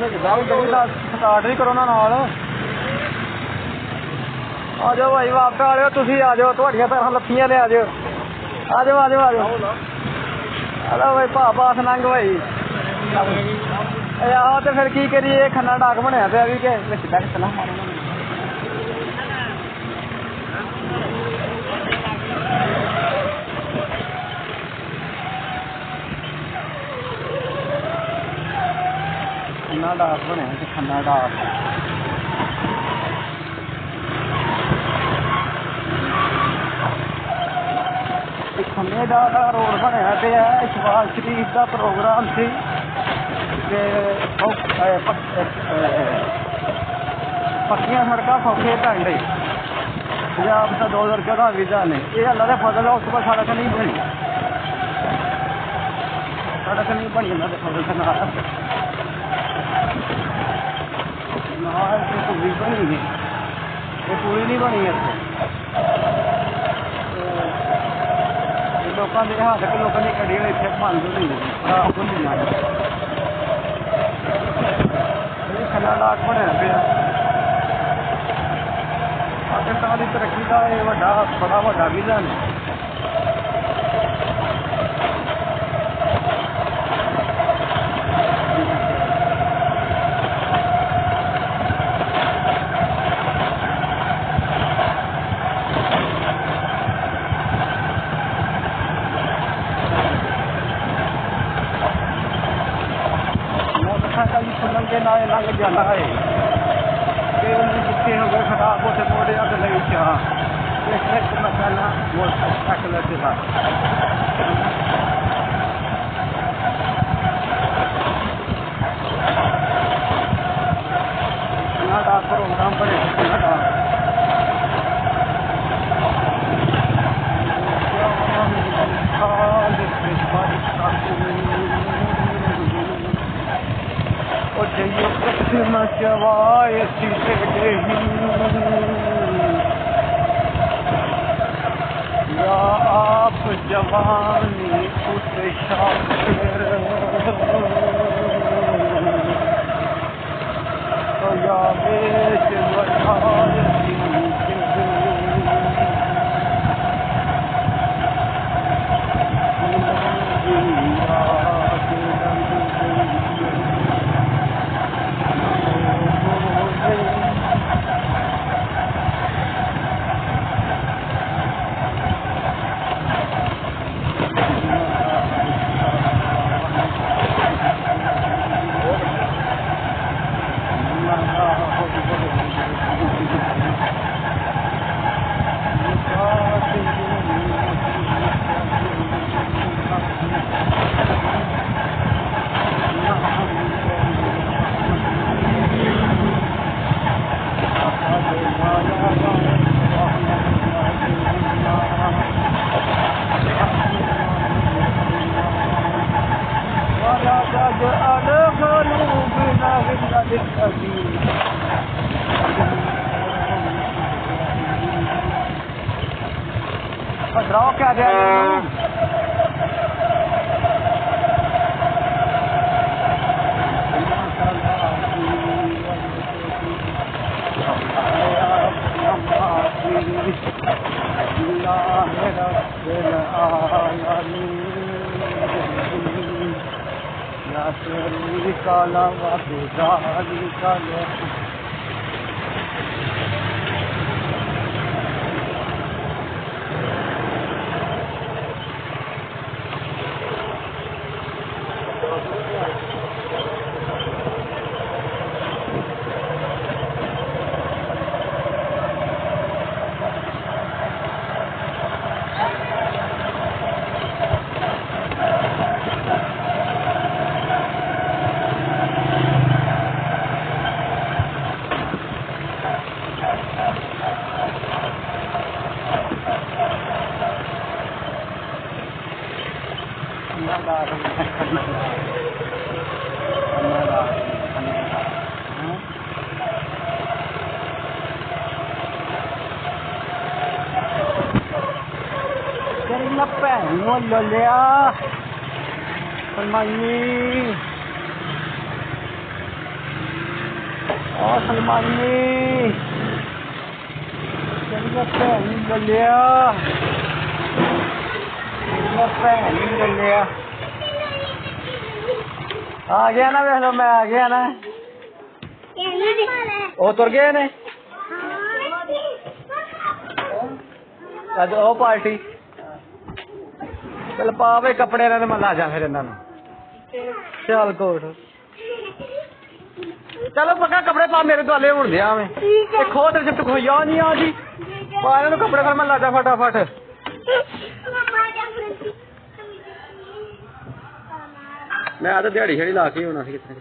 start नहीं करो ना नाल आ जाओ भाई वापस आ जाओ तुसी आ जाओ तुहाडियां पैरां लत्थियां ने आ जाओ आ जाओ आ जाओ आ जाओ हेलो भाई पास नंग भाई आहो तो फिर की करिए खन्ना डाक बनया पे भी के सीधा चला खन्ना डाक बनया खन्ना डाक खन्ने का रोड बनया पे है शहबाज शरीफ का प्रोग्राम सी पक्कियां सड़क सौखे पिंड पंजाब का 2014 वीजा ने ये अल्लाह का फजल है उस पर सड़क नहीं बनी अल्लाह के फजल से पूरी बनी है ये पूरी नहीं बनी है लोगों के हाथ के लोगों की कड़ी इतने बंद नहीं खराब नहीं खन्ना डाक बनया पे पाकिस्तान की तरक्की का ये बड़ा बड़ा विजन है सुनन के नाए लंघ जाना है जिथे हो गए खराब उसे मोड़े अग लगी चाह मसाला मोटरसाइकिल के बाद प्रोग्राम बने या आप जवानी उस शायर तो या बेच ड्रॉ क्या काला lo lea Hermani सलमानी भैन गलिया भैन गलिया आ गया ना देख लो मैं आ गया ना वो तुर गए ने ओ पार्टी चल पा भाई कपड़े ने मैं ला जा फिर इन्होंने चल कोट चलो पक्का कपड़े पा मेरे दुआले हुण दिया मैं खो तेरे जब तक खोया नहीं आ जी पा इन्होंने कपड़े फिर मैं ला जा फटाफट मैं आ तो दिहाड़ी शेड़ी ला के होना सी कितने